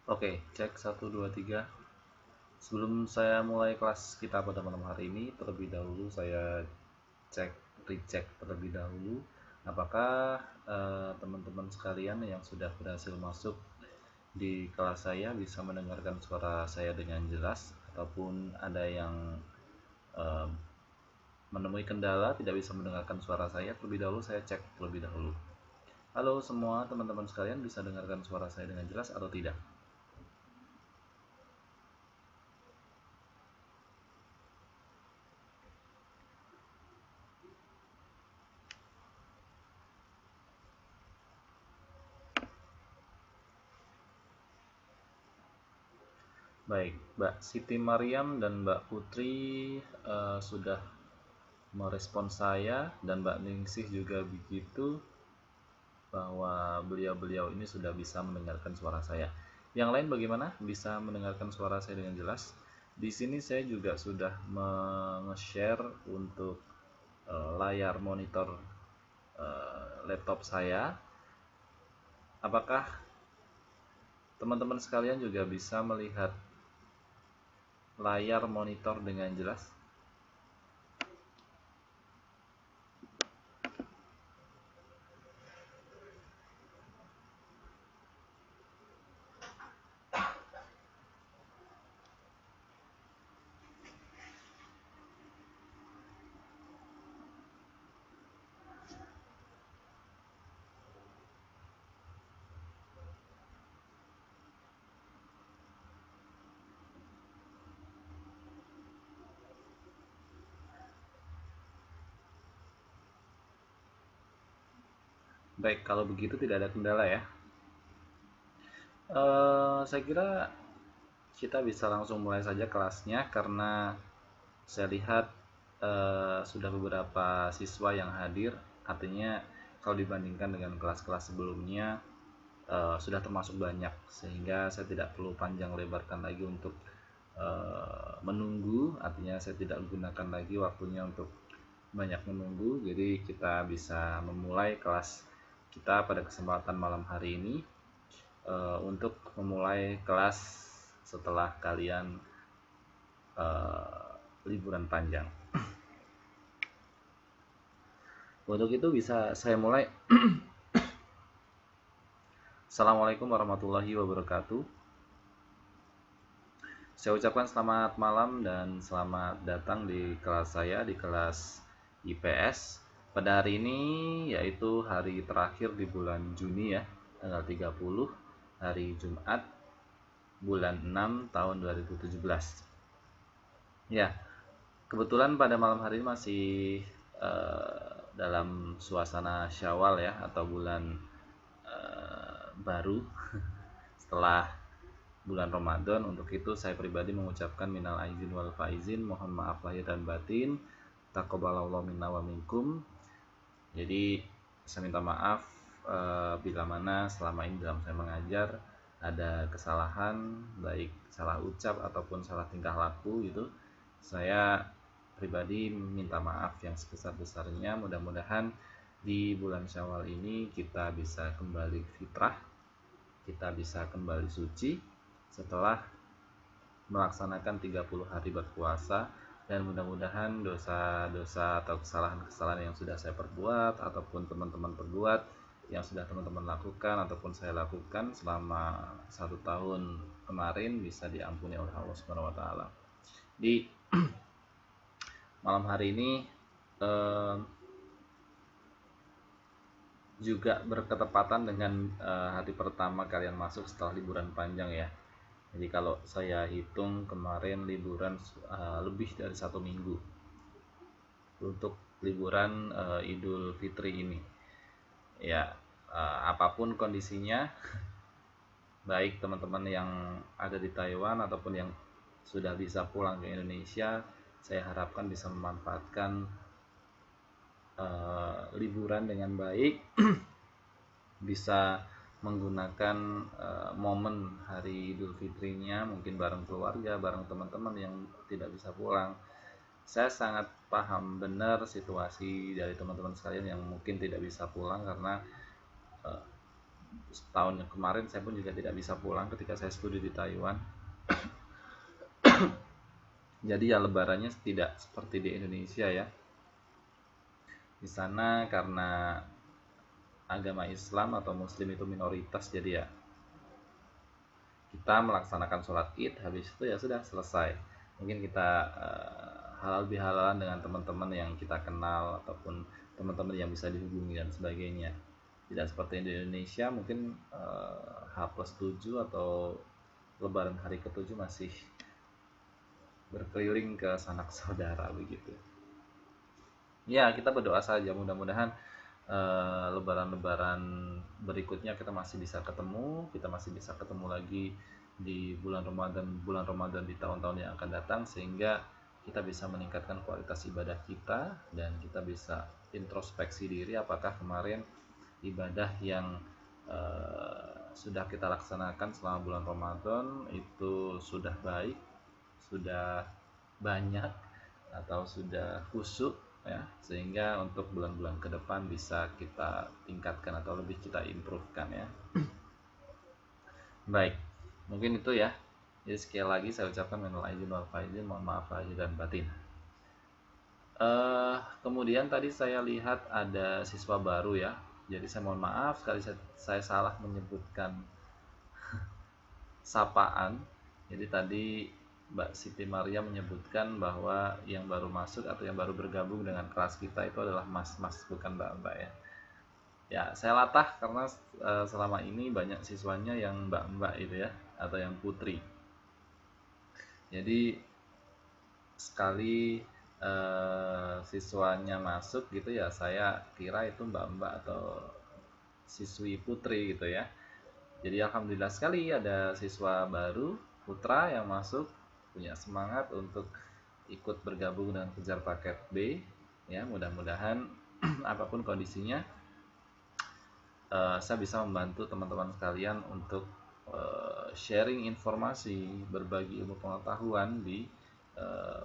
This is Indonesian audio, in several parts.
Oke, cek 1 2 3. Sebelum saya mulai kelas kita pada malam hari ini, terlebih dahulu saya recheck terlebih dahulu apakah teman-teman sekalian yang sudah berhasil masuk di kelas saya bisa mendengarkan suara saya dengan jelas, ataupun ada yang eh, menemui kendala tidak bisa mendengarkan suara saya. Terlebih dahulu saya cek terlebih dahulu. Halo semua teman-teman sekalian, bisa dengarkan suara saya dengan jelas atau tidak? Baik, Mbak Siti Mariam dan Mbak Putri sudah merespon saya, dan Mbak Ningsih juga begitu, bahwa beliau-beliau ini sudah bisa mendengarkan suara saya. Yang lain bagaimana? Bisa mendengarkan suara saya dengan jelas? Di sini saya juga sudah share untuk layar monitor laptop saya. Apakah teman-teman sekalian juga bisa melihat layar monitor dengan jelas? Baik, kalau begitu tidak ada kendala ya. Saya kira kita bisa langsung mulai saja kelasnya, karena saya lihat sudah beberapa siswa yang hadir. Artinya kalau dibandingkan dengan kelas-kelas sebelumnya sudah termasuk banyak, sehingga saya tidak perlu panjang lebarkan lagi untuk menunggu. Artinya saya tidak gunakan lagi waktunya untuk banyak menunggu. Jadi kita bisa memulai kelas kita pada kesempatan malam hari ini, untuk memulai kelas setelah kalian liburan panjang. Untuk itu bisa saya mulai. Assalamualaikum warahmatullahi wabarakatuh. Saya ucapkan selamat malam dan selamat datang di kelas saya, di kelas IPS. Pada hari ini, yaitu hari terakhir di bulan Juni ya, tanggal 30, hari Jumat, bulan 6 tahun 2017. Ya, kebetulan pada malam hari ini masih dalam suasana Syawal ya, atau bulan baru setelah bulan Ramadan. Untuk itu saya pribadi mengucapkan minal aizin wal faizin, mohon maaf lahir dan batin, taqabbalallahu minna wa minkum. Jadi saya minta maaf bila mana selama ini dalam saya mengajar ada kesalahan, baik salah ucap ataupun salah tingkah laku gitu. Saya pribadi minta maaf yang sebesar-besarnya. Mudah-mudahan di bulan Syawal ini kita bisa kembali fitrah, kita bisa kembali suci setelah melaksanakan 30 hari berpuasa, dan mudah-mudahan dosa-dosa atau kesalahan-kesalahan yang sudah saya perbuat ataupun teman-teman perbuat, yang sudah teman-teman lakukan ataupun saya lakukan selama 1 tahun kemarin, bisa diampuni oleh Allah Subhanahu wa taala. Di malam hari ini juga berketepatan dengan hari pertama kalian masuk setelah liburan panjang ya. Jadi kalau saya hitung kemarin liburan lebih dari 1 minggu untuk liburan Idul Fitri ini. Ya, apapun kondisinya, baik teman-teman yang ada di Taiwan ataupun yang sudah bisa pulang ke Indonesia, saya harapkan bisa memanfaatkan liburan dengan baik, bisa menggunakan momen hari Idul Fitrinya mungkin bareng keluarga, bareng teman-teman yang tidak bisa pulang. Saya sangat paham benar situasi dari teman-teman sekalian yang mungkin tidak bisa pulang karena tahun yang kemarin saya pun juga tidak bisa pulang ketika saya studi di Taiwan. Jadi ya lebarannya tidak seperti di Indonesia ya. Di sana karena agama Islam atau Muslim itu minoritas, jadi ya kita melaksanakan sholat Id, habis itu ya sudah selesai. Mungkin kita halal bihalalan dengan teman-teman yang kita kenal ataupun teman-teman yang bisa dihubungi dan sebagainya. Tidak seperti di Indonesia, mungkin H+7 atau Lebaran hari ke-7 masih berkeliling ke sanak saudara begitu. Ya, kita berdoa saja mudah-mudahan lebaran-lebaran berikutnya kita masih bisa ketemu, kita masih bisa ketemu lagi di bulan Ramadan di tahun-tahun yang akan datang, sehingga kita bisa meningkatkan kualitas ibadah kita dan kita bisa introspeksi diri apakah kemarin ibadah yang sudah kita laksanakan selama bulan Ramadan itu sudah baik, sudah banyak, atau sudah khusyuk ya, sehingga untuk bulan-bulan ke depan bisa kita tingkatkan atau lebih kita improvekan ya. Baik, mungkin itu ya. Jadi sekali lagi saya ucapkan minal aidin wal faizin, mohon maaf lahir dan batin. Kemudian tadi saya lihat ada siswa baru ya. Jadi saya mohon maaf sekali saya salah menyebutkan sapaan. Jadi tadi Mbak Siti Maria menyebutkan bahwa yang baru masuk atau yang baru bergabung dengan kelas kita itu adalah mas-mas, bukan mbak-mbak ya. Ya, saya latah karena selama ini banyak siswanya yang mbak-mbak itu ya, atau yang putri. Jadi sekali siswanya masuk gitu ya, saya kira itu mbak-mbak atau siswi putri gitu ya. Jadi alhamdulillah sekali ada siswa baru putra yang masuk, punya semangat untuk ikut bergabung dengan kejar paket B ya. Mudah-mudahan apapun kondisinya saya bisa membantu teman-teman sekalian untuk sharing informasi, berbagi ilmu pengetahuan di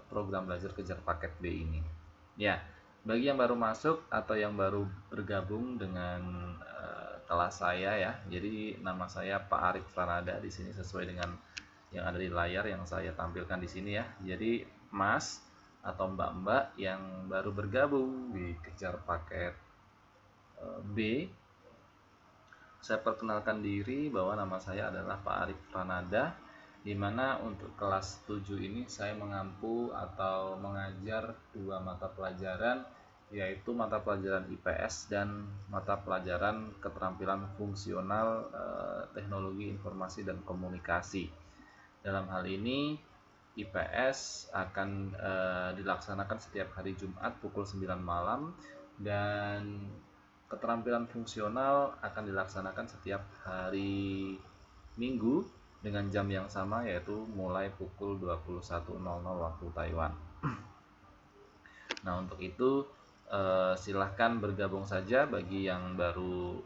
program belajar kejar paket B ini ya. Bagi yang baru masuk atau yang baru bergabung dengan kelas saya ya, jadi nama saya Pak Arif Pranada di sini sesuai dengan yang ada di layar yang saya tampilkan di sini ya. Jadi Mas atau Mbak-mbak yang baru bergabung di kejar paket B, saya perkenalkan diri bahwa nama saya adalah Pak Arif Pranada, di mana untuk kelas 7 ini saya mengampu atau mengajar dua mata pelajaran, yaitu mata pelajaran IPS dan mata pelajaran keterampilan fungsional teknologi informasi dan komunikasi. Dalam hal ini IPS akan dilaksanakan setiap hari Jumat pukul 9 malam dan keterampilan fungsional akan dilaksanakan setiap hari Minggu dengan jam yang sama, yaitu mulai pukul 21.00 waktu Taiwan. Nah, untuk itu silahkan bergabung saja bagi yang baru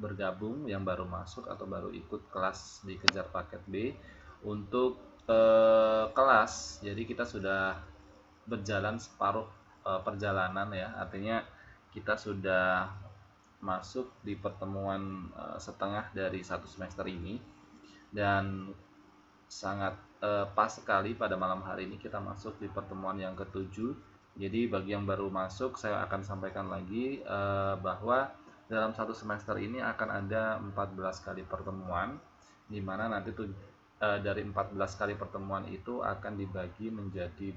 bergabung, yang baru masuk atau baru ikut kelas di kejar paket B. Untuk kelas, jadi kita sudah berjalan separuh perjalanan ya, artinya kita sudah masuk di pertemuan setengah dari satu semester ini, dan sangat pas sekali pada malam hari ini kita masuk di pertemuan yang ke-7. Jadi bagi yang baru masuk, saya akan sampaikan lagi bahwa dalam satu semester ini akan ada 14 kali pertemuan, di mana nanti dari 14 kali pertemuan itu akan dibagi menjadi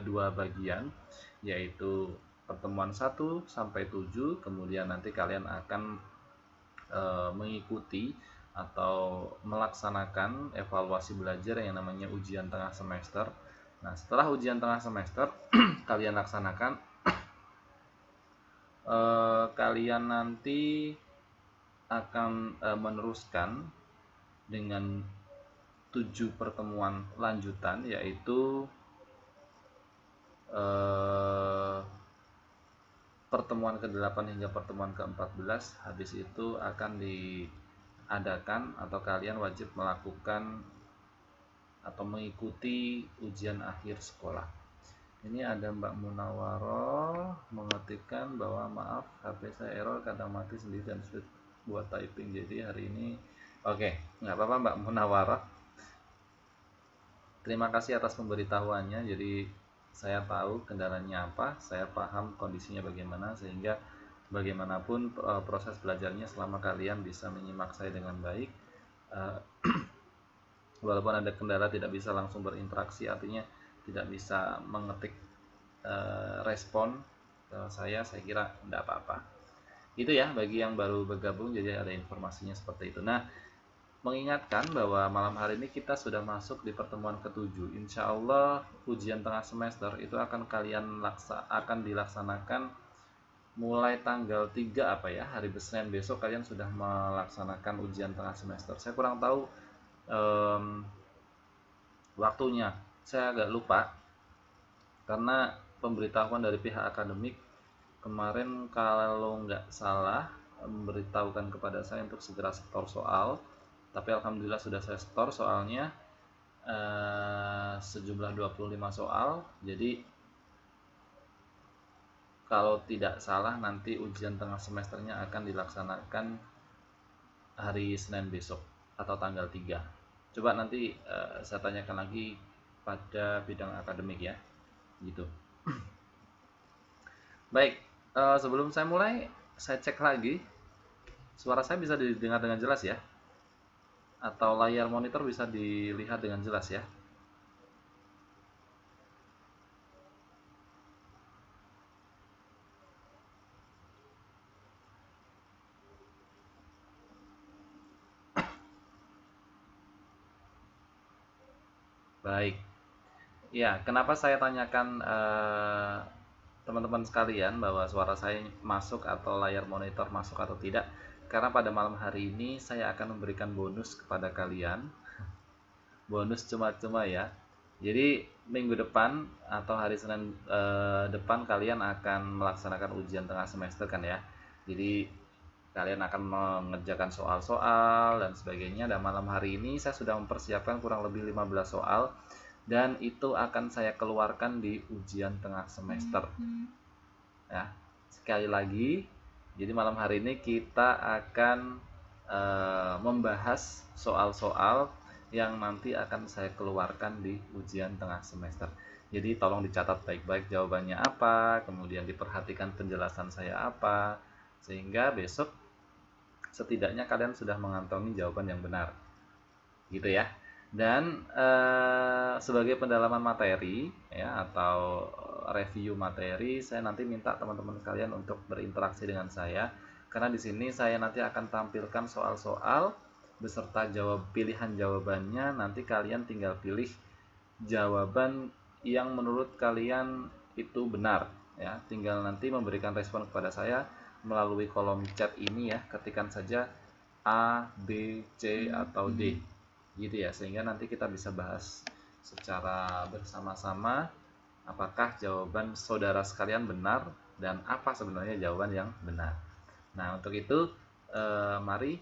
dua bagian, yaitu pertemuan 1 sampai 7. Kemudian nanti kalian akan mengikuti atau melaksanakan evaluasi belajar yang namanya ujian tengah semester. Nah, setelah ujian tengah semester kalian laksanakan, kalian nanti akan meneruskan dengan 7 pertemuan lanjutan, yaitu pertemuan ke-8 hingga pertemuan ke-14. Habis itu akan diadakan atau kalian wajib melakukan atau mengikuti ujian akhir sekolah. Ini ada Mbak Munawaroh mengetikkan bahwa maaf HP saya error, kadang mati sendiri dan sulit buat typing, jadi hari ini oke, nggak apa-apa Mbak Munawarah. Terima kasih atas pemberitahuannya. Jadi saya tahu kendalanya apa, saya paham kondisinya bagaimana, sehingga bagaimanapun proses belajarnya selama kalian bisa menyimak saya dengan baik, eh, walaupun ada kendala tidak bisa langsung berinteraksi, artinya tidak bisa mengetik respon ke saya kira tidak apa-apa. Itu ya bagi yang baru bergabung, jadi ada informasinya seperti itu. Nah, mengingatkan bahwa malam hari ini kita sudah masuk di pertemuan ke-7. Insya Allah ujian tengah semester itu akan dilaksanakan mulai tanggal 3 hari Senin besok. Kalian sudah melaksanakan ujian tengah semester. Saya kurang tahu waktunya, saya agak lupa karena pemberitahuan dari pihak akademik kemarin kalau nggak salah memberitahukan kepada saya untuk segera setor soal, tapi alhamdulillah sudah saya setor soalnya sejumlah 25 soal. Jadi kalau tidak salah nanti ujian tengah semesternya akan dilaksanakan hari Senin besok atau tanggal 3. Coba nanti saya tanyakan lagi pada bidang akademik ya, gitu. Baik, sebelum saya mulai, saya cek lagi suara saya bisa didengar dengan jelas ya, atau layar monitor bisa dilihat dengan jelas ya. Baik. Ya, kenapa saya tanyakan teman-teman sekalian bahwa suara saya masuk atau layar monitor masuk atau tidak? Karena pada malam hari ini saya akan memberikan bonus kepada kalian. Bonus cuma-cuma ya. Jadi minggu depan atau hari Senin depan kalian akan melaksanakan ujian tengah semester kan ya. Jadi kalian akan mengerjakan soal-soal dan sebagainya, dan malam hari ini saya sudah mempersiapkan kurang lebih 15 soal dan itu akan saya keluarkan di ujian tengah semester ya. Sekali lagi, jadi malam hari ini kita akan membahas soal-soal yang nanti akan saya keluarkan di ujian tengah semester. Jadi tolong dicatat baik-baik jawabannya apa, kemudian diperhatikan penjelasan saya apa, sehingga besok setidaknya kalian sudah mengantongi jawaban yang benar, gitu ya. Dan sebagai pendalaman materi ya, atau review materi, saya nanti minta teman-teman sekalian untuk berinteraksi dengan saya, karena di sini saya nanti akan tampilkan soal-soal beserta pilihan jawabannya. Nanti kalian tinggal pilih jawaban yang menurut kalian itu benar ya, tinggal nanti memberikan respon kepada saya melalui kolom chat ini ya, ketikkan saja A, B, C, atau D gitu ya, sehingga nanti kita bisa bahas secara bersama-sama apakah jawaban saudara sekalian benar dan apa sebenarnya jawaban yang benar. Nah, untuk itu mari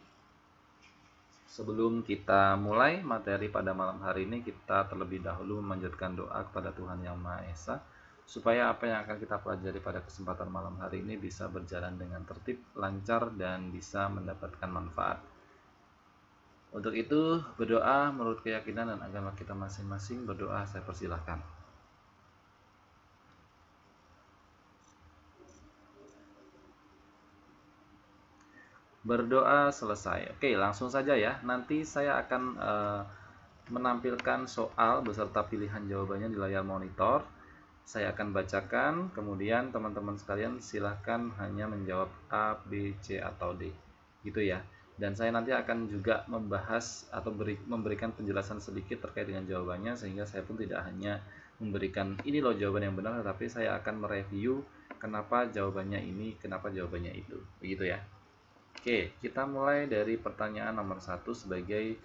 sebelum kita mulai materi pada malam hari ini, kita terlebih dahulu memanjatkan doa kepada Tuhan Yang Maha Esa supaya apa yang akan kita pelajari pada kesempatan malam hari ini bisa berjalan dengan tertib, lancar, dan bisa mendapatkan manfaat. Untuk itu, berdoa menurut keyakinan dan agama kita masing-masing. Berdoa, saya persilahkan. Berdoa selesai. Oke, langsung saja ya. Nanti saya akan menampilkan soal beserta pilihan jawabannya di layar monitor. Saya akan bacakan, kemudian teman-teman sekalian silahkan hanya menjawab A, B, C, atau D, gitu ya. Dan saya nanti akan juga membahas atau memberikan penjelasan sedikit terkait dengan jawabannya, sehingga saya pun tidak hanya memberikan ini loh jawaban yang benar, tetapi saya akan mereview kenapa jawabannya ini, kenapa jawabannya itu, begitu ya. Oke, kita mulai dari pertanyaan nomor 1 sebagai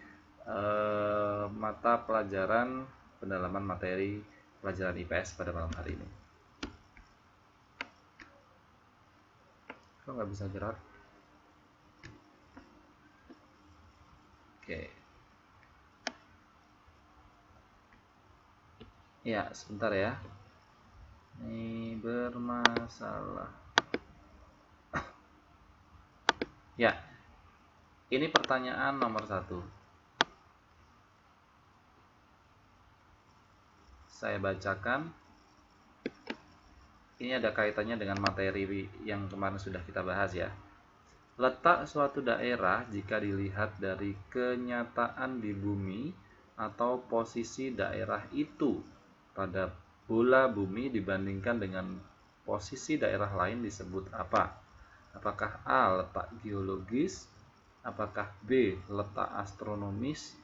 mata pelajaran pendalaman materi pelajaran IPS pada malam hari ini. Kok nggak bisa gerak? Oke. Ya, sebentar ya. Ini bermasalah. Ya, Ini pertanyaan nomor 1. Saya bacakan. Ini ada kaitannya dengan materi yang kemarin sudah kita bahas ya. Letak suatu daerah jika dilihat dari kenyataan di bumi atau posisi daerah itu pada bola bumi dibandingkan dengan posisi daerah lain disebut apa? Apakah A. letak geologis? Apakah B. letak astronomis?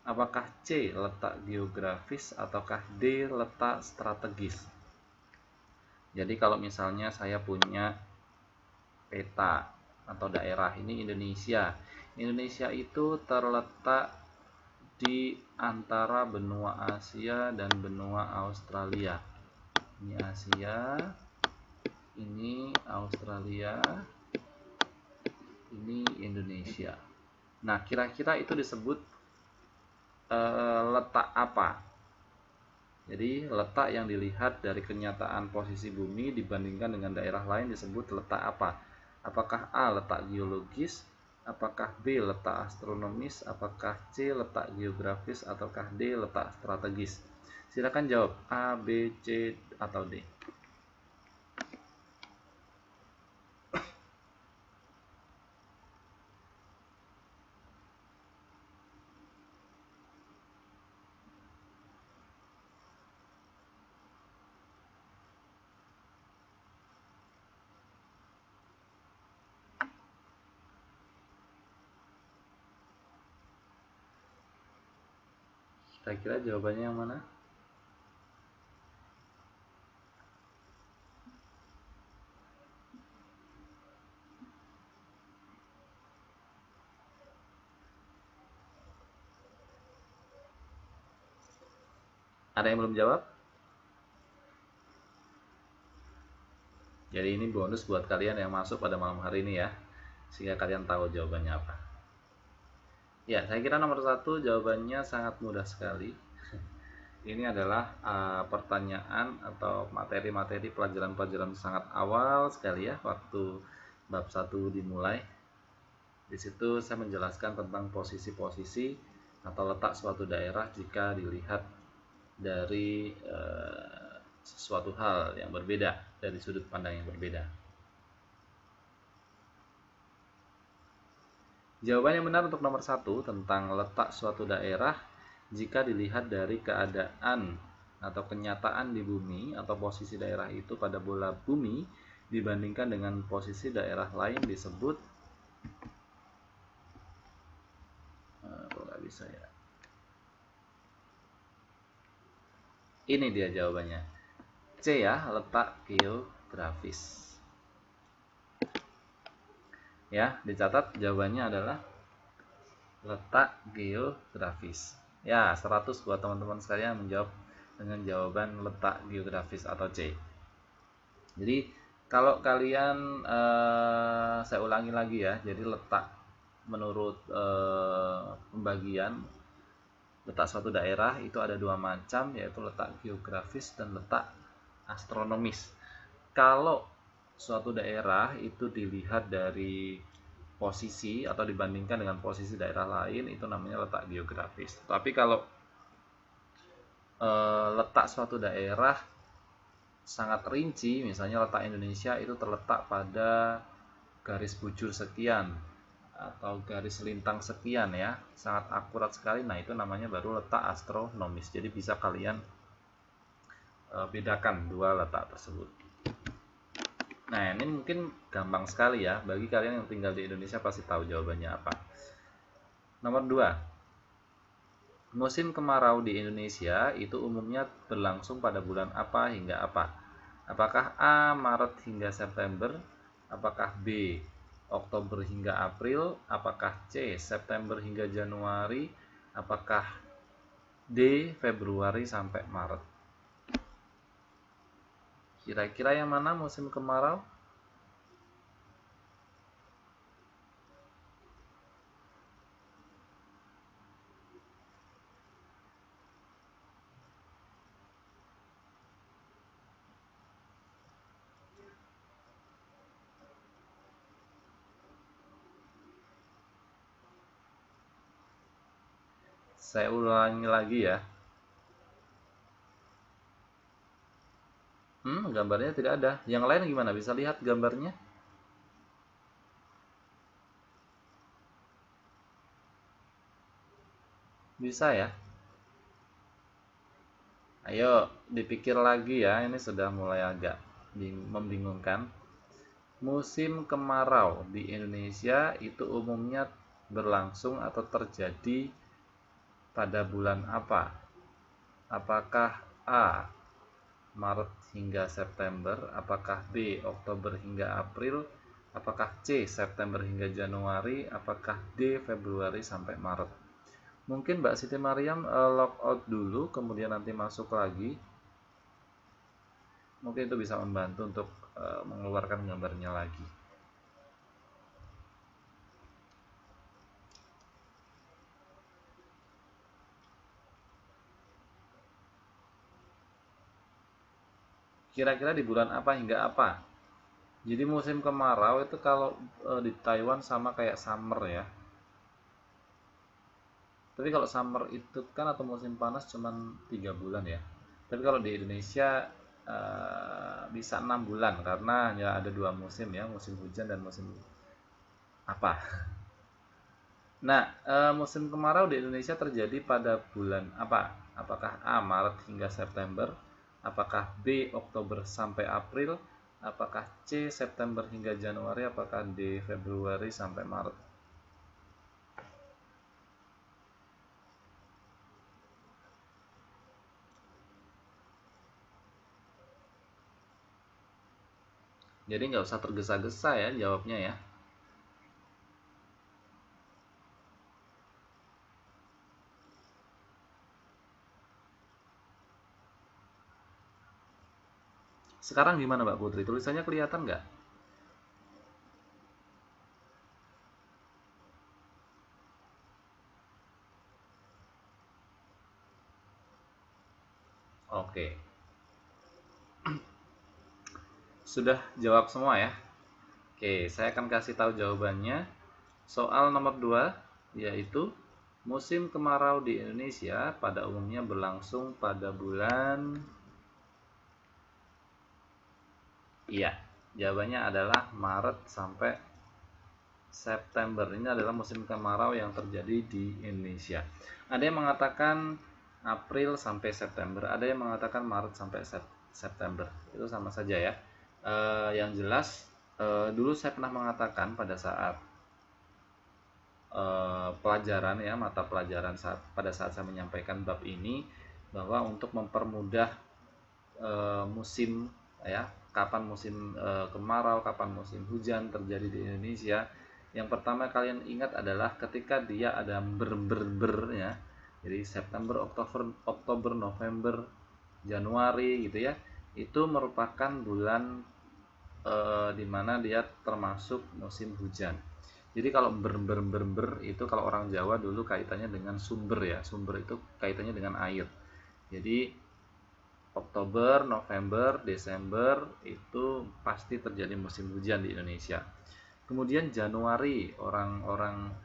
Apakah C. letak geografis? Ataukah D. letak strategis? Jadi kalau misalnya saya punya peta atau daerah ini Indonesia. Indonesia itu terletak di antara benua Asia dan benua Australia. Ini Asia, ini Australia, ini Indonesia. Nah, kira-kira itu disebut letak apa? Jadi, letak yang dilihat dari kenyataan posisi bumi dibandingkan dengan daerah lain disebut letak apa? Apakah A. letak geologis? Apakah B. letak astronomis? Apakah C. letak geografis? Ataukah D. letak strategis? Silakan jawab A, B, C, atau D. Kira-kira jawabannya yang mana? Ada yang belum jawab? Jadi ini bonus buat kalian yang masuk pada malam hari ini ya, sehingga kalian tahu jawabannya apa. Ya, saya kira nomor 1 jawabannya sangat mudah sekali. Ini adalah pertanyaan atau materi-materi pelajaran-pelajaran sangat awal sekali ya, waktu bab 1 dimulai. Di situ saya menjelaskan tentang posisi-posisi atau letak suatu daerah jika dilihat dari sesuatu hal yang berbeda, dari sudut pandang yang berbeda. Jawaban yang benar untuk nomor 1 tentang letak suatu daerah jika dilihat dari keadaan atau kenyataan di bumi atau posisi daerah itu pada bola bumi dibandingkan dengan posisi daerah lain disebut kalau nggak bisa ya. Ini dia jawabannya. C ya, letak geografis. Ya, dicatat jawabannya adalah letak geografis. Ya, 100 buat teman-teman sekalian menjawab dengan jawaban letak geografis atau C. Jadi kalau kalian saya ulangi lagi ya. Jadi letak menurut pembagian letak suatu daerah itu ada 2 macam, yaitu letak geografis dan letak astronomis. Kalau suatu daerah itu dilihat dari posisi atau dibandingkan dengan posisi daerah lain, itu namanya letak geografis. Tapi kalau letak suatu daerah sangat rinci, misalnya letak Indonesia itu terletak pada garis bujur sekian atau garis lintang sekian ya, sangat akurat sekali. Nah, itu namanya baru letak astronomis. Jadi bisa kalian bedakan dua letak tersebut. Nah, ini mungkin gampang sekali ya, bagi kalian yang tinggal di Indonesia pasti tahu jawabannya apa. Nomor 2. Musim kemarau di Indonesia itu umumnya berlangsung pada bulan apa hingga apa? Apakah A. Maret hingga September? Apakah B. Oktober hingga April? Apakah C. September hingga Januari? Apakah D. Februari sampai Maret? Kira-kira yang mana musim kemarau? Saya ulangi lagi ya. Gambarnya tidak ada. Yang lain gimana? Bisa lihat gambarnya? Bisa ya? Ayo dipikir lagi ya. Ini sudah mulai agak membingungkan. Musim kemarau di Indonesia itu umumnya berlangsung atau terjadi pada bulan apa? Apakah A. Maret hingga September? Apakah B. Oktober hingga April? Apakah C. September hingga Januari? Apakah D. Februari sampai Maret? Mungkin Mbak Siti Mariam log out dulu, kemudian nanti masuk lagi. Mungkin itu bisa membantu untuk mengeluarkan gambarnya lagi. Kira-kira di bulan apa hingga apa? Jadi musim kemarau itu kalau di Taiwan sama kayak summer ya. Tapi kalau summer itu kan atau musim panas cuman 3 bulan ya. Tapi kalau di Indonesia bisa 6 bulan karena hanya ada 2 musim ya, musim hujan dan musim apa. Nah, musim kemarau di Indonesia terjadi pada bulan apa? Apakah A. Maret hingga September? Apakah B. Oktober sampai April? Apakah C. September hingga Januari? Apakah D. Februari sampai Maret? Jadi nggak usah tergesa-gesa ya jawabnya ya. Sekarang gimana Mbak Putri? Tulisannya kelihatan nggak? Oke. Sudah jawab semua ya? Oke, saya akan kasih tahu jawabannya. Soal nomor 2 yaitu musim kemarau di Indonesia pada umumnya berlangsung pada bulan. Iya, jawabannya adalah Maret sampai September. Ini adalah musim kemarau yang terjadi di Indonesia. Ada yang mengatakan April sampai September, ada yang mengatakan Maret sampai September. Itu sama saja ya. Yang jelas dulu saya pernah mengatakan pada saat pelajaran ya, mata pelajaran pada saat saya menyampaikan bab ini, bahwa untuk mempermudah musim ya, kapan musim kemarau, kapan musim hujan terjadi di Indonesia, yang pertama kalian ingat adalah ketika dia ada ber ya. Jadi September, Oktober, November, Januari gitu ya. Itu merupakan bulan dimana dia termasuk musim hujan. Jadi kalau ber itu kalau orang Jawa dulu kaitannya dengan sumber ya. Sumber itu kaitannya dengan air. Jadi Oktober, November, Desember itu pasti terjadi musim hujan di Indonesia. Kemudian Januari, orang-orang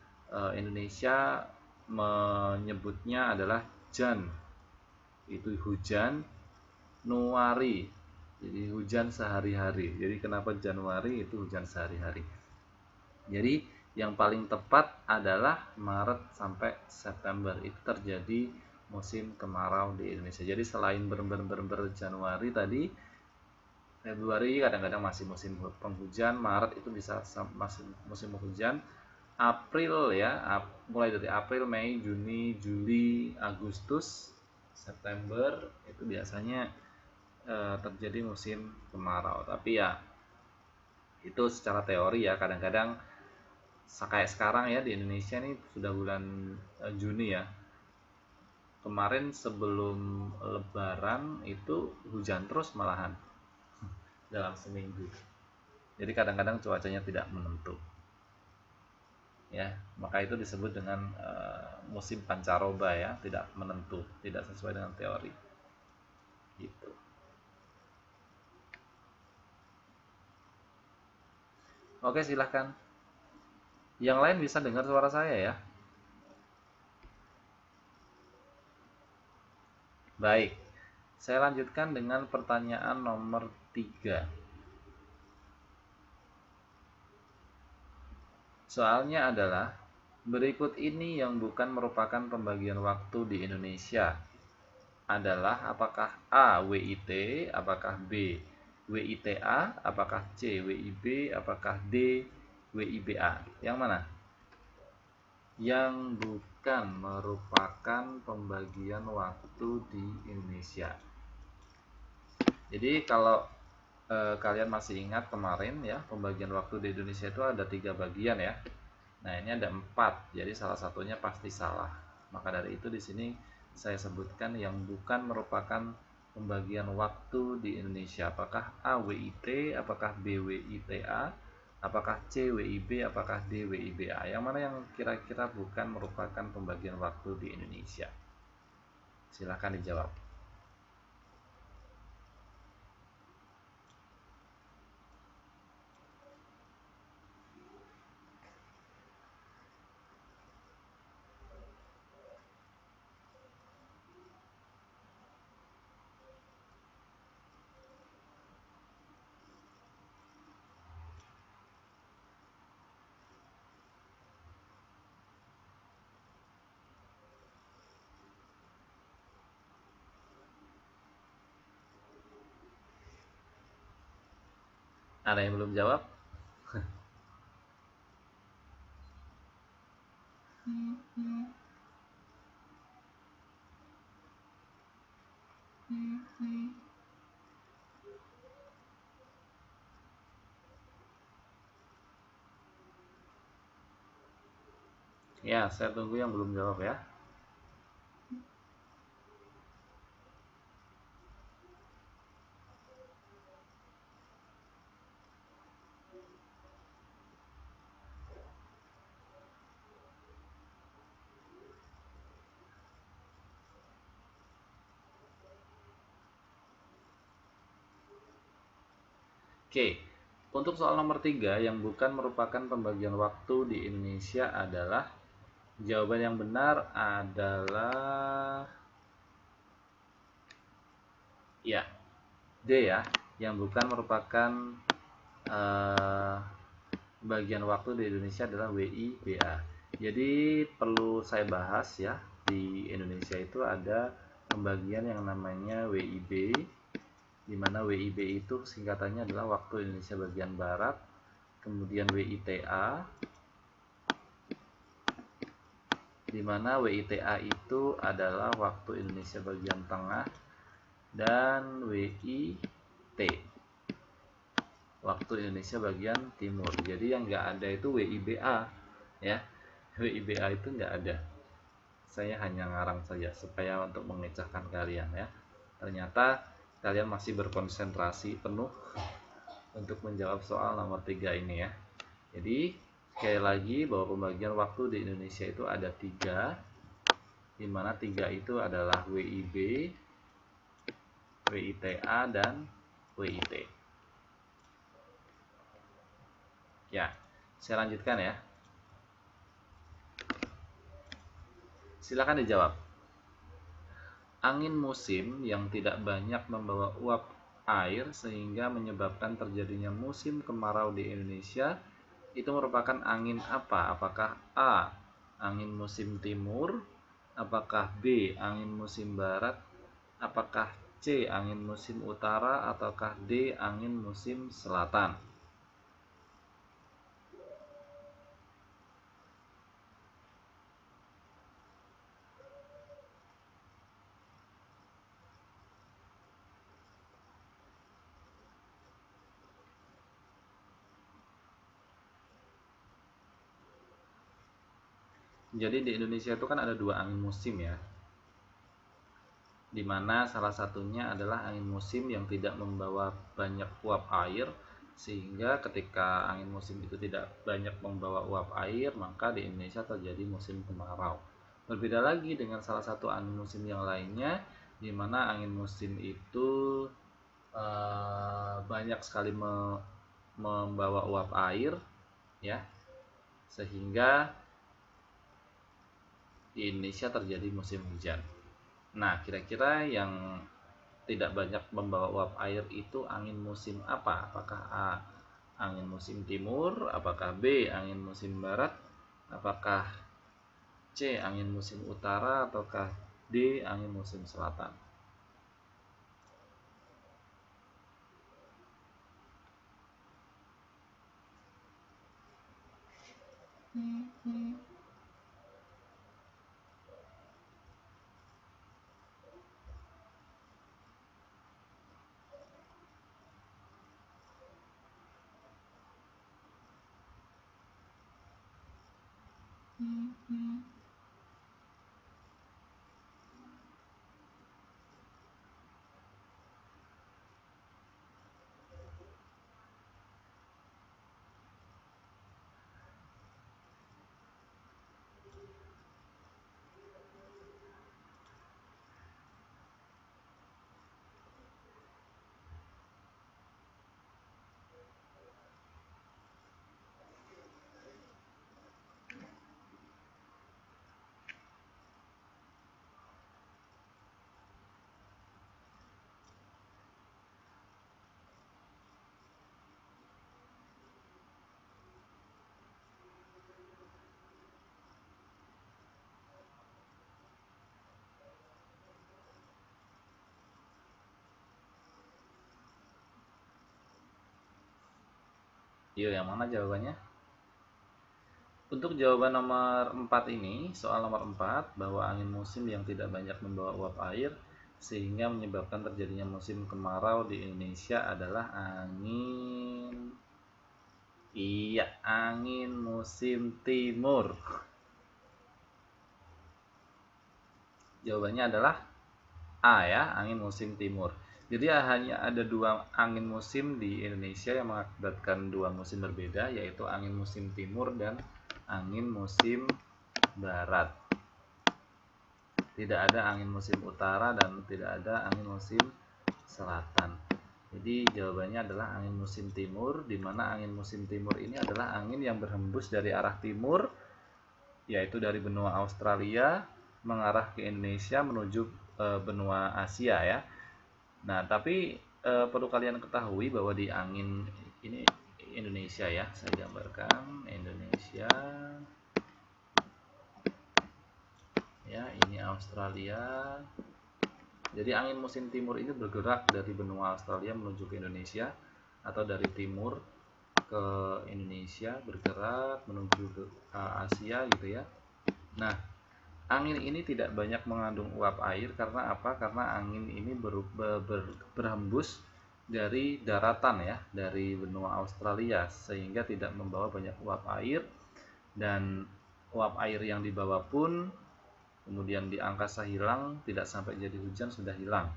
Indonesia menyebutnya adalah Jan. Itu hujan. Nuari, jadi hujan sehari-hari. Jadi kenapa Januari itu hujan sehari-hari? Jadi yang paling tepat adalah Maret sampai September itu terjadi musim kemarau di Indonesia. Jadi selain Januari tadi, Februari kadang-kadang masih musim penghujan, Maret itu bisa masih musim hujan, April ya, mulai dari April, Mei, Juni, Juli, Agustus, September itu biasanya terjadi musim kemarau. Tapi ya itu secara teori ya, kadang-kadang kayak sekarang ya di Indonesia nih sudah bulan Juni ya. Kemarin sebelum Lebaran itu hujan terus malahan dalam seminggu. Jadi kadang-kadang cuacanya tidak menentu. Ya, maka itu disebut dengan musim pancaroba ya, tidak menentu, tidak sesuai dengan teori. Gitu. Oke, silahkan. Yang lain bisa dengar suara saya ya? Baik, saya lanjutkan dengan pertanyaan nomor 3. Soalnya adalah, berikut ini yang bukan merupakan pembagian waktu di Indonesia adalah apakah A. WIT, apakah B. WITA, apakah C. WIB, apakah D. WIBA. Yang mana? Yang bukan merupakan pembagian waktu di Indonesia. Jadi kalau kalian masih ingat kemarin ya, pembagian waktu di Indonesia itu ada 3 bagian ya. Nah, ini ada 4, jadi salah satunya pasti salah. Maka dari itu di sini saya sebutkan yang bukan merupakan pembagian waktu di Indonesia. Apakah A WIT, apakah B WITA, apakah C WIB, apakah D WIBA. Yang mana yang kira-kira bukan merupakan pembagian waktu di Indonesia? Silahkan dijawab. Ada yang belum jawab? Ya, saya tunggu yang belum jawab ya. Oke, untuk soal nomor 3 yang bukan merupakan pembagian waktu di Indonesia adalah, jawaban yang benar adalah ya, D ya, yang bukan merupakan bagian waktu di Indonesia adalah WIBA. Jadi perlu saya bahas ya, di Indonesia itu ada pembagian yang namanya WIB, di mana WIB itu singkatannya adalah Waktu Indonesia Bagian Barat, kemudian WITA, di mana WITA itu adalah Waktu Indonesia Bagian Tengah, dan WIT, Waktu Indonesia Bagian Timur. Jadi yang nggak ada itu WIBA ya, WIBA itu nggak ada. Saya hanya ngarang saja supaya untuk mengecahkan kalian ya. Ternyata kalian masih berkonsentrasi penuh untuk menjawab soal nomor 3 ini ya. Jadi sekali lagi bahwa pembagian waktu di Indonesia itu ada 3, di mana 3 itu adalah WIB, WITA, dan WIT. Ya, saya lanjutkan ya. Silakan dijawab. Angin musim yang tidak banyak membawa uap air sehingga menyebabkan terjadinya musim kemarau di Indonesia itu merupakan angin apa? Apakah A. angin musim timur, apakah B. angin musim barat, apakah C. angin musim utara, ataukah D. angin musim selatan? Jadi di Indonesia itu kan ada 2 angin musim ya, dimana salah satunya adalah angin musim yang tidak membawa banyak uap air, sehingga ketika angin musim itu tidak banyak membawa uap air, maka di Indonesia terjadi musim kemarau. Berbeda lagi dengan salah satu angin musim yang lainnya, di mana angin musim itu banyak sekali membawa uap air ya, sehingga di Indonesia terjadi musim hujan. Nah, kira-kira yang tidak banyak membawa uap air itu angin musim apa? Apakah A. angin musim timur? Apakah B. angin musim barat? Apakah C. angin musim utara? Ataukah D. angin musim selatan? Yuk, yang mana jawabannya? Untuk jawaban nomor 4 ini, soal nomor 4, bahwa angin musim yang tidak banyak membawa uap air sehingga menyebabkan terjadinya musim kemarau di Indonesia adalah angin musim timur. Jawabannya adalah A ya, angin musim timur. Jadi hanya ada dua angin musim di Indonesia yang mengakibatkan dua musim berbeda, yaitu angin musim timur dan angin musim barat. Tidak ada angin musim utara dan tidak ada angin musim selatan. Jadi jawabannya adalah angin musim timur, di mana angin musim timur ini adalah angin yang berhembus dari arah timur, yaitu dari benua Australia mengarah ke Indonesia menuju benua Asia ya. Nah, tapi perlu kalian ketahui bahwa di angin ini Indonesia ya, saya gambarkan Indonesia. Ya, ini Australia. Jadi angin musim timur ini bergerak dari benua Australia menuju ke Indonesia atau dari timur ke Indonesia bergerak menuju ke Asia gitu ya. Nah, angin ini tidak banyak mengandung uap air karena apa? Karena angin ini berhembus dari daratan ya, dari benua Australia sehingga tidak membawa banyak uap air, dan uap air yang dibawa pun kemudian di angkasa hilang, tidak sampai jadi hujan sudah hilang.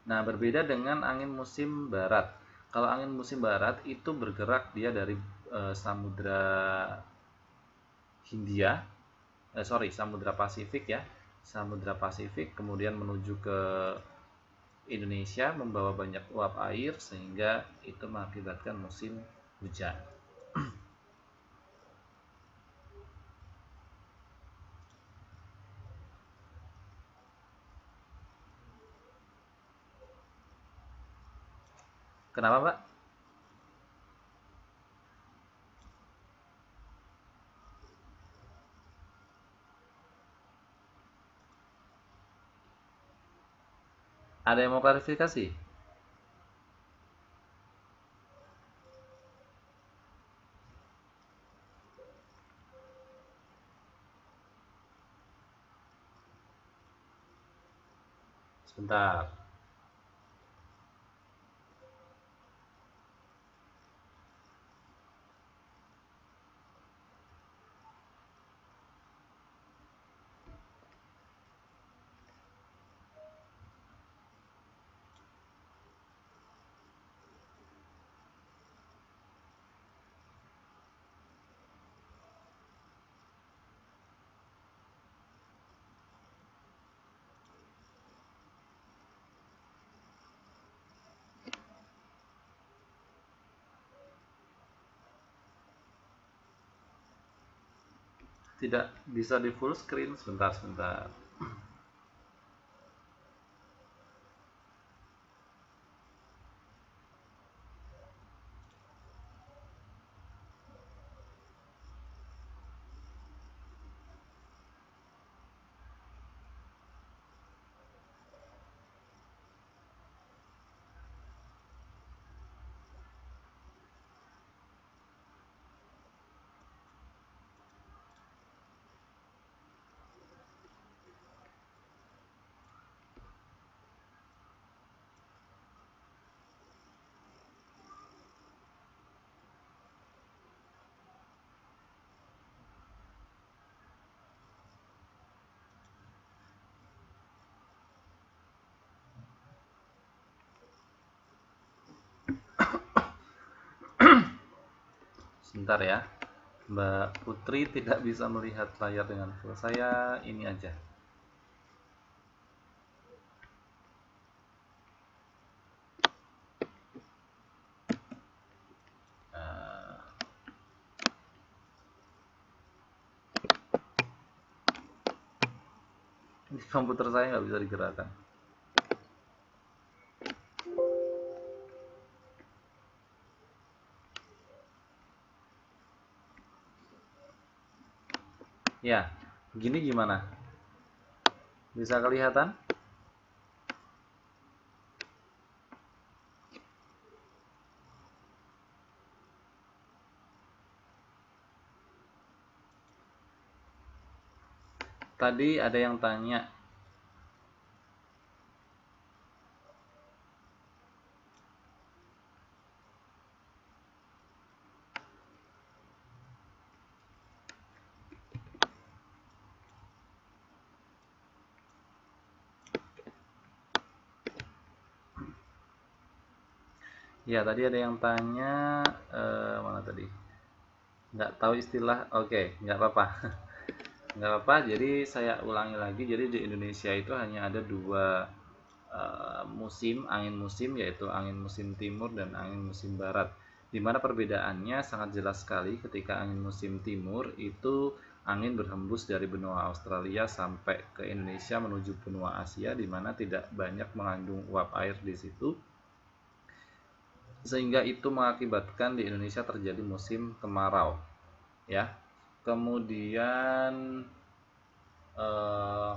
Nah, berbeda dengan angin musim barat. Kalau angin musim barat itu bergerak dia dari Samudra Hindia, Samudra Pasifik ya, Samudra Pasifik kemudian menuju ke Indonesia membawa banyak uap air sehingga itu mengakibatkan musim hujan. Kenapa, Pak? Ada yang mau klarifikasi? Sebentar. Tidak bisa di full screen, sebentar. Sebentar ya. Mbak Putri tidak bisa melihat layar dengan full. Saya ini aja. Di komputer saya nggak bisa digerakkan. Ya, begini gimana? Bisa kelihatan? Tadi ada yang tanya. Ya, tadi ada yang tanya mana tadi? Nggak tahu istilah. Oke, nggak apa-apa. Nggak apa-apa. Jadi saya ulangi lagi. Jadi di Indonesia itu hanya ada dua musim, angin musim, yaitu angin musim timur dan angin musim barat. Di mana perbedaannya sangat jelas sekali ketika angin musim timur itu angin berhembus dari benua Australia sampai ke Indonesia menuju benua Asia, di mana tidak banyak mengandung uap air di situ, sehingga itu mengakibatkan di Indonesia terjadi musim kemarau. Ya, kemudian eh,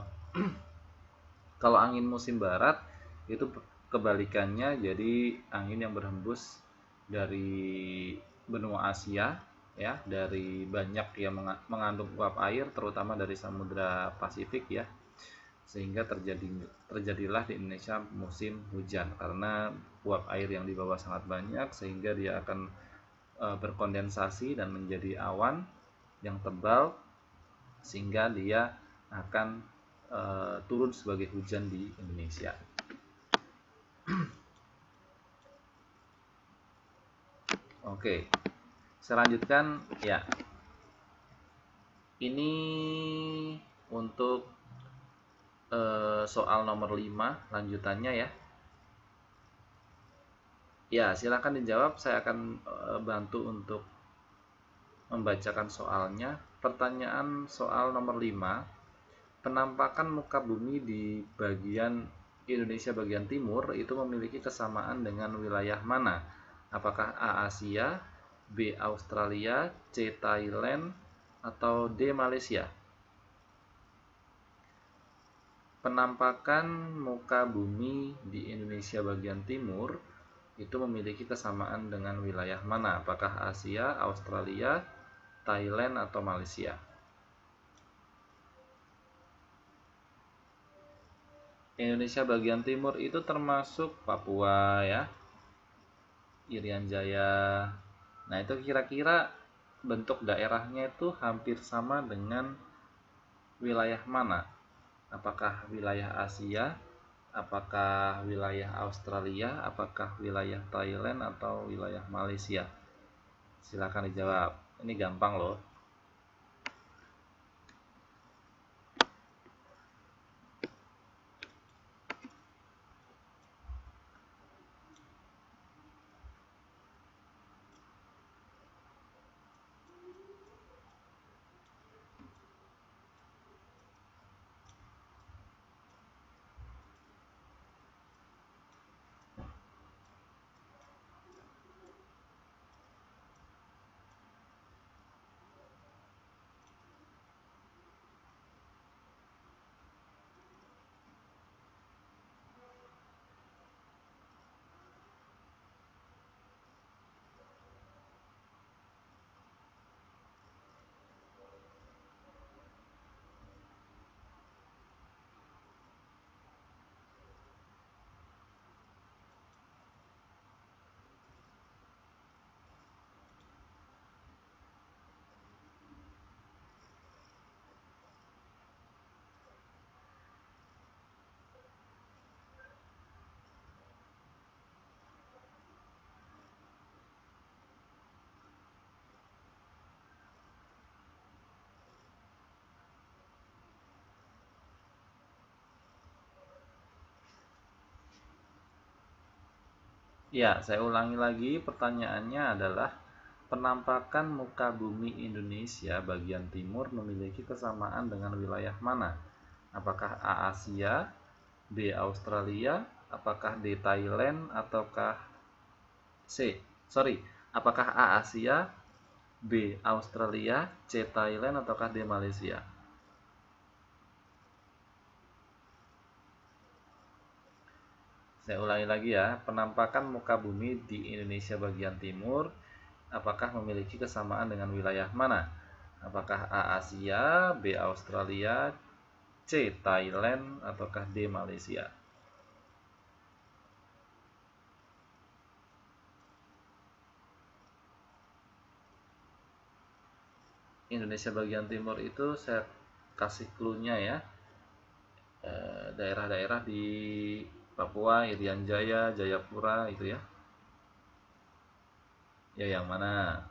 kalau angin musim barat itu kebalikannya, jadi angin yang berhembus dari benua Asia, ya, dari banyak yang mengandung uap air terutama dari Samudra Pasifik, ya, sehingga terjadilah di Indonesia musim hujan karena uap air yang dibawa sangat banyak sehingga dia akan berkondensasi dan menjadi awan yang tebal sehingga dia akan turun sebagai hujan di Indonesia. Oke, saya lanjutkan ya. Ini untuk soal nomor 5 lanjutannya ya. Ya, silakan dijawab. Saya akan bantu untuk membacakan soalnya. Pertanyaan soal nomor 5. Penampakan muka bumi di bagian Indonesia bagian timur itu memiliki kesamaan dengan wilayah mana? Apakah A. Asia, B. Australia, C. Thailand, atau D. Malaysia? Penampakan muka bumi di Indonesia bagian timur itu memiliki kesamaan dengan wilayah mana? Apakah Asia, Australia, Thailand, atau Malaysia? Indonesia bagian timur itu termasuk Papua ya, Irian Jaya. Nah, itu kira-kira bentuk daerahnya itu hampir sama dengan wilayah mana? Apakah wilayah Asia? Apakah wilayah Australia? Apakah wilayah Thailand atau wilayah Malaysia? Silakan dijawab. Ini gampang loh. Ya, saya ulangi lagi, pertanyaannya adalah penampakan muka bumi Indonesia bagian timur memiliki kesamaan dengan wilayah mana? Apakah A. Asia, B. Australia, apakah D. Thailand, ataukah apakah A. Asia, B. Australia, C. Thailand, ataukah D. Malaysia? Saya ulangi lagi ya, penampakan muka bumi di Indonesia bagian timur apakah memiliki kesamaan dengan wilayah mana? Apakah A. Asia, B. Australia, C. Thailand, ataukah D. Malaysia? Indonesia bagian timur itu saya kasih clue-nya ya. Daerah-daerah di Papua, Irian Jaya, Jayapura itu ya. Ya, yang mana?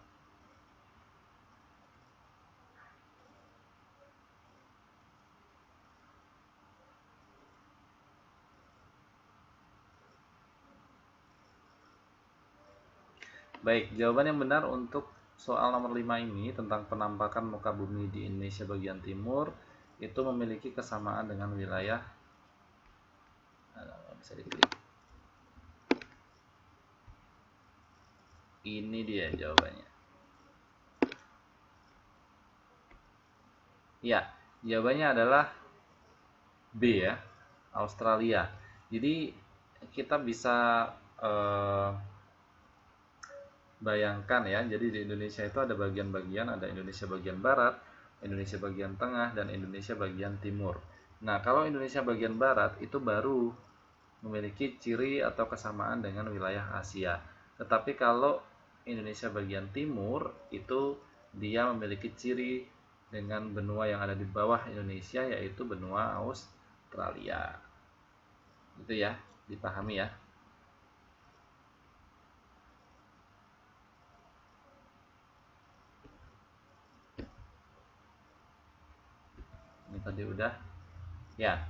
Baik, jawaban yang benar untuk soal nomor 5 ini tentang penampakan muka bumi di Indonesia bagian timur itu memiliki kesamaan dengan wilayah bisa diklik. Ini dia jawabannya. Ya, jawabannya adalah B ya, Australia. Jadi kita bisa bayangkan ya, jadi di Indonesia itu ada bagian-bagian, ada Indonesia bagian barat, Indonesia bagian tengah, dan Indonesia bagian timur. Nah, kalau Indonesia bagian barat itu baru memiliki ciri atau kesamaan dengan wilayah Asia. Tetapi kalau Indonesia bagian timur itu dia memiliki ciri dengan benua yang ada di bawah Indonesia, yaitu benua Australia. Itu ya, dipahami ya. Ini tadi udah. Ya,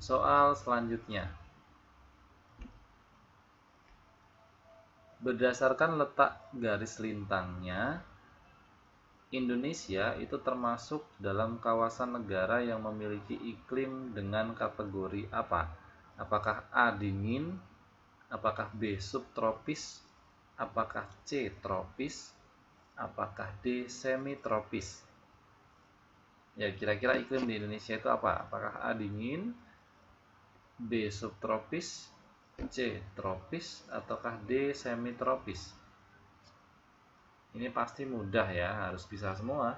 soal selanjutnya. Berdasarkan letak garis lintangnya, Indonesia itu termasuk dalam kawasan negara yang memiliki iklim dengan kategori apa? Apakah A. dingin, apakah B. subtropis, apakah C. tropis, apakah D. semitropis? Ya, kira-kira iklim di Indonesia itu apa? Apakah A. dingin, B. subtropis, C. tropis, ataukah D. semitropis? Ini pasti mudah ya, harus bisa semua.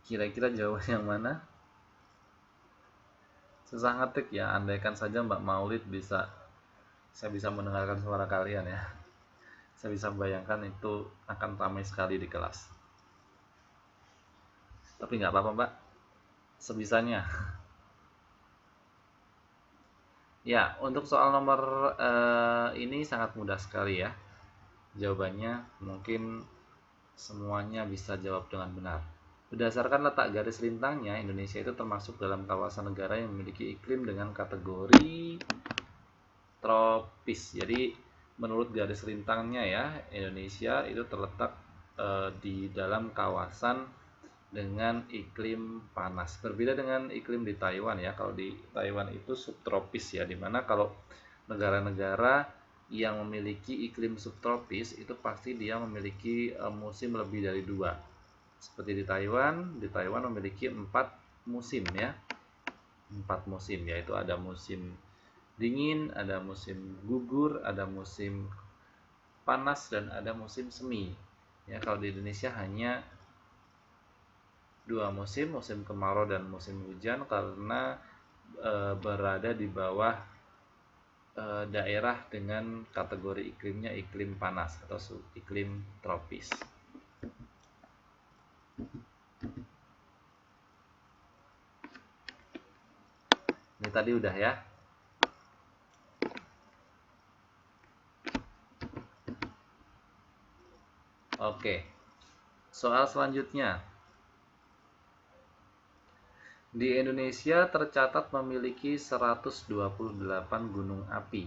Kira-kira jawaban yang mana? Susah ngetik ya, andaikan saja Mbak Maulid saya bisa mendengarkan suara kalian ya. Saya bisa bayangkan itu akan ramai sekali di kelas. Tapi nggak apa-apa Mbak, sebisanya. Ya, untuk soal nomor ini sangat mudah sekali ya. Jawabannya mungkin semuanya bisa jawab dengan benar. Berdasarkan letak garis lintangnya, Indonesia itu termasuk dalam kawasan negara yang memiliki iklim dengan kategori tropis. Jadi menurut garis lintangnya ya, Indonesia itu terletak di dalam kawasan dengan iklim panas. Berbeda dengan iklim di Taiwan ya. Kalau di Taiwan itu subtropis ya, dimana kalau negara-negara yang memiliki iklim subtropis itu pasti dia memiliki musim lebih dari 2. Seperti di Taiwan memiliki 4 musim ya. 4 musim, yaitu ada musim dingin, ada musim gugur, ada musim panas, dan ada musim semi. Ya, kalau di Indonesia hanya 2 musim, musim kemarau dan musim hujan, karena berada di bawah daerah dengan kategori iklimnya iklim panas atau iklim tropis. Ini tadi udah ya. Oke. Soal selanjutnya. Di Indonesia tercatat memiliki 128 gunung api.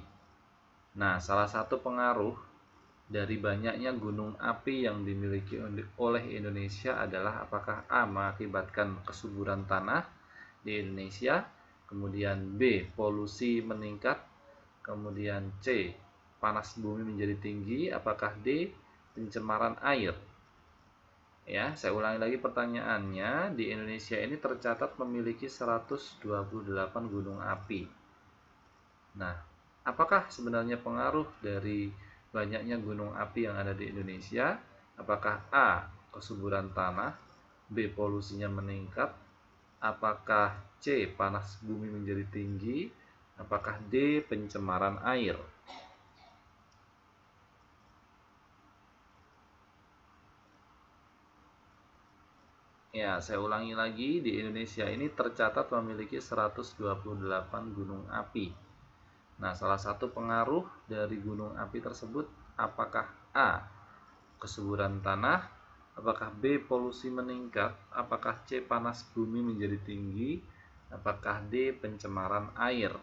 Nah, salah satu pengaruh dari banyaknya gunung api yang dimiliki oleh Indonesia adalah apakah A. mengakibatkan kesuburan tanah di Indonesia, kemudian B. polusi meningkat, kemudian C. panas bumi menjadi tinggi, apakah D. pencemaran air. Ya, saya ulangi lagi pertanyaannya. Di Indonesia ini tercatat memiliki 128 gunung api. Nah, apakah sebenarnya pengaruh dari banyaknya gunung api yang ada di Indonesia? Apakah A. kesuburan tanah, B. polusinya meningkat, apakah C. panas bumi menjadi tinggi, apakah D. pencemaran air? Ya, saya ulangi lagi, di Indonesia ini tercatat memiliki 128 gunung api. Nah, salah satu pengaruh dari gunung api tersebut apakah A. kesuburan tanah, apakah B. polusi meningkat, apakah C. panas bumi menjadi tinggi, apakah D. pencemaran air?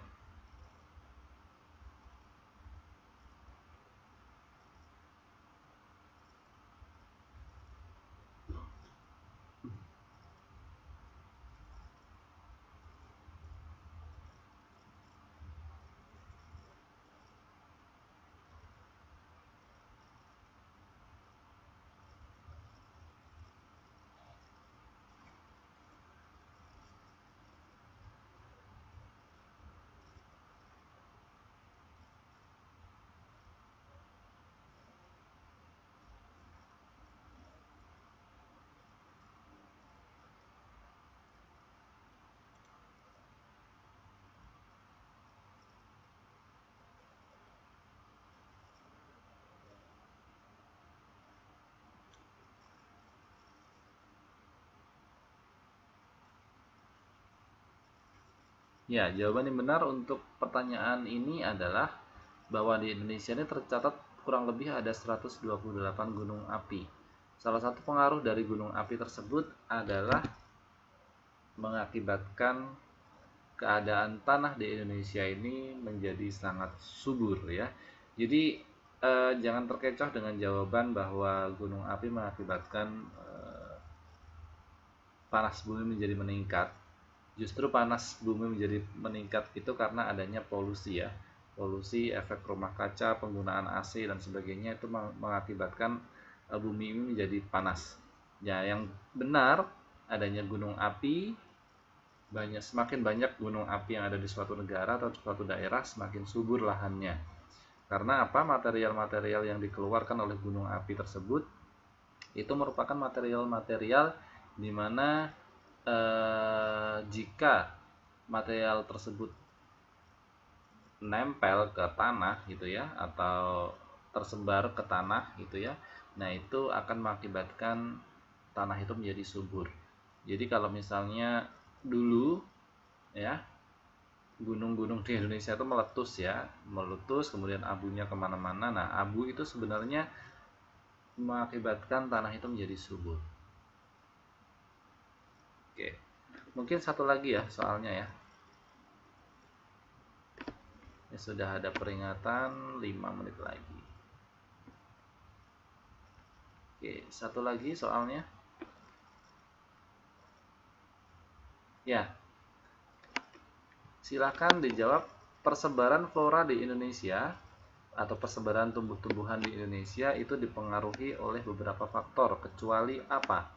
Ya, jawaban yang benar untuk pertanyaan ini adalah bahwa di Indonesia ini tercatat kurang lebih ada 128 gunung api. Salah satu pengaruh dari gunung api tersebut adalah mengakibatkan keadaan tanah di Indonesia ini menjadi sangat subur ya. Jadi jangan terkecoh dengan jawaban bahwa gunung api mengakibatkan panas bumi menjadi meningkat. Justru panas bumi menjadi meningkat itu karena adanya polusi ya. Polusi, efek rumah kaca, penggunaan AC dan sebagainya itu mengakibatkan bumi ini menjadi panas. Ya, yang benar adanya gunung api, semakin banyak gunung api yang ada di suatu negara atau suatu daerah, semakin subur lahannya. Karena apa? Material-material yang dikeluarkan oleh gunung api tersebut itu merupakan material-material di mana jika material tersebut nempel ke tanah gitu ya, atau tersebar ke tanah gitu ya, nah itu akan mengakibatkan tanah itu menjadi subur. Jadi kalau misalnya dulu ya gunung-gunung di Indonesia itu meletus kemudian abunya kemana-mana. Nah, abu itu sebenarnya mengakibatkan tanah itu menjadi subur. Oke, mungkin satu lagi ya soalnya ya. Ya, sudah ada peringatan 5 menit lagi. Oke, satu lagi soalnya. Ya, silakan dijawab. Persebaran flora di Indonesia atau persebaran tumbuh-tumbuhan di Indonesia itu dipengaruhi oleh beberapa faktor, kecuali apa?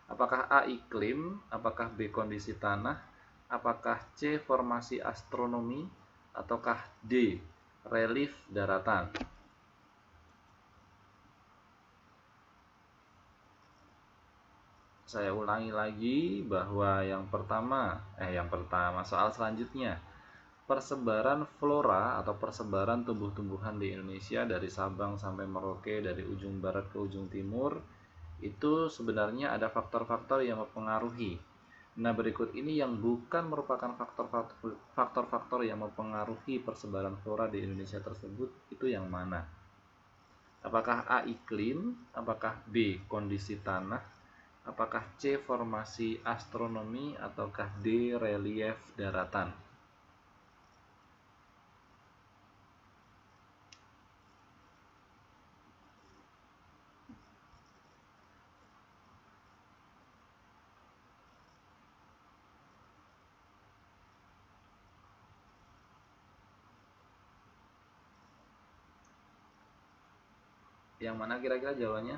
Apakah A. iklim, apakah B. kondisi tanah, apakah C. formasi astronomi, ataukah D. relief daratan? Saya ulangi lagi bahwa yang pertama soal selanjutnya, persebaran flora atau persebaran tumbuh-tumbuhan di Indonesia dari Sabang sampai Merauke, dari ujung barat ke ujung timur, itu sebenarnya ada faktor-faktor yang mempengaruhi. Nah, berikut ini yang bukan merupakan faktor-faktor yang mempengaruhi persebaran flora di Indonesia tersebut itu yang mana? Apakah A. iklim, apakah B. kondisi tanah, apakah C. formasi astronomi, ataukah D. relief daratan? Yang mana kira-kira jawabannya?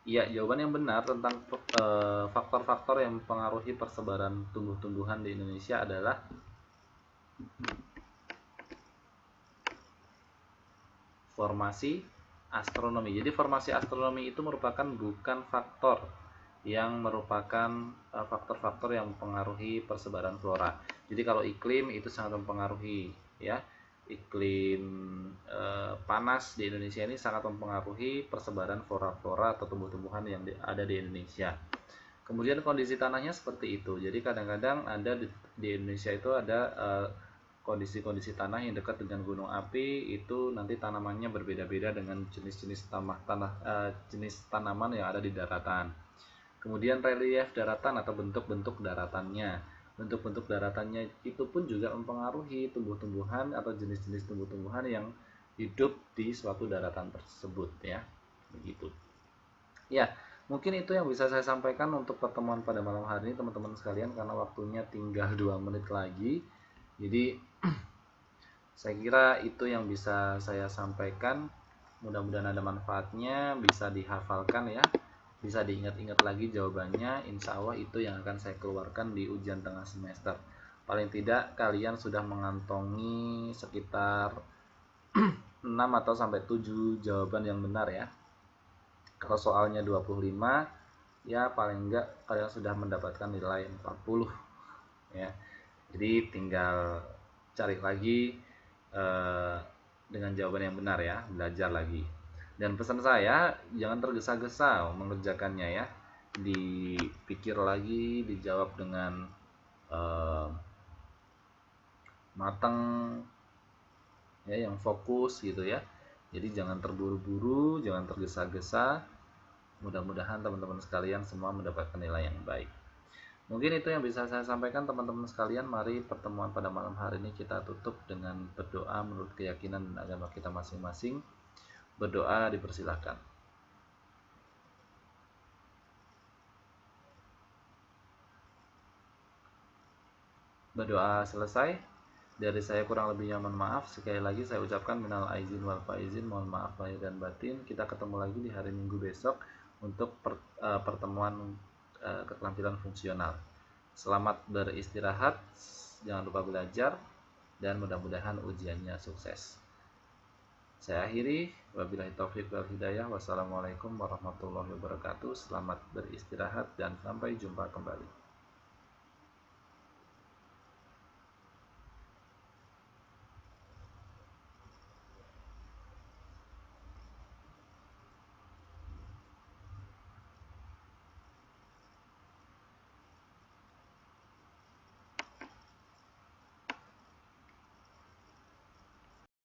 Iya, jawaban yang benar tentang faktor-faktor yang mempengaruhi persebaran tumbuh-tumbuhan di Indonesia adalah formasi astronomi. Jadi formasi astronomi itu merupakan bukan faktor yang merupakan faktor-faktor yang mempengaruhi persebaran flora. Jadi kalau iklim itu sangat mempengaruhi, ya. Iklim panas di Indonesia ini sangat mempengaruhi persebaran flora-flora atau tumbuh-tumbuhan yang ada di Indonesia. Kemudian kondisi tanahnya seperti itu. Jadi kadang-kadang ada di Indonesia itu ada kondisi-kondisi tanah yang dekat dengan gunung api, itu nanti tanamannya berbeda-beda dengan jenis-jenis jenis tanaman yang ada di daratan. Kemudian relief daratan atau bentuk-bentuk daratannya. Bentuk-bentuk daratannya itu pun juga mempengaruhi tumbuh-tumbuhan atau jenis-jenis tumbuh-tumbuhan yang hidup di suatu daratan tersebut, ya. Begitu. Ya, mungkin itu yang bisa saya sampaikan untuk pertemuan pada malam hari ini teman-teman sekalian, karena waktunya tinggal 2 menit lagi. Jadi saya kira itu yang bisa saya sampaikan. Mudah-mudahan ada manfaatnya, bisa dihafalkan ya, bisa diingat-ingat lagi jawabannya. Insya Allah itu yang akan saya keluarkan di ujian tengah semester. Paling tidak kalian sudah mengantongi sekitar 6 atau sampai 7 jawaban yang benar ya. Kalau soalnya 25, ya paling enggak kalian sudah mendapatkan nilai 40 ya. Jadi tinggal cari lagi dengan jawaban yang benar ya, belajar lagi. Dan pesan saya, jangan tergesa-gesa mengerjakannya ya. Dipikir lagi, dijawab dengan matang ya, yang fokus gitu ya. Jadi jangan terburu-buru, jangan tergesa-gesa. Mudah-mudahan teman-teman sekalian semua mendapatkan nilai yang baik. Mungkin itu yang bisa saya sampaikan teman-teman sekalian. Mari pertemuan pada malam hari ini kita tutup dengan berdoa menurut keyakinan dan agama kita masing-masing. Berdoa dipersilahkan. Berdoa selesai. Dari saya kurang lebihnya mohon maaf. Sekali lagi saya ucapkan minal aizin wal faizin, mohon maaf lahir dan batin. Kita ketemu lagi di hari Minggu besok untuk pertemuan keterampilan fungsional. Selamat beristirahat, jangan lupa belajar, dan mudah-mudahan ujiannya sukses. Saya akhiri, wabillahi taufik wal hidayah. Wassalamualaikum warahmatullahi wabarakatuh. Selamat beristirahat dan sampai jumpa kembali.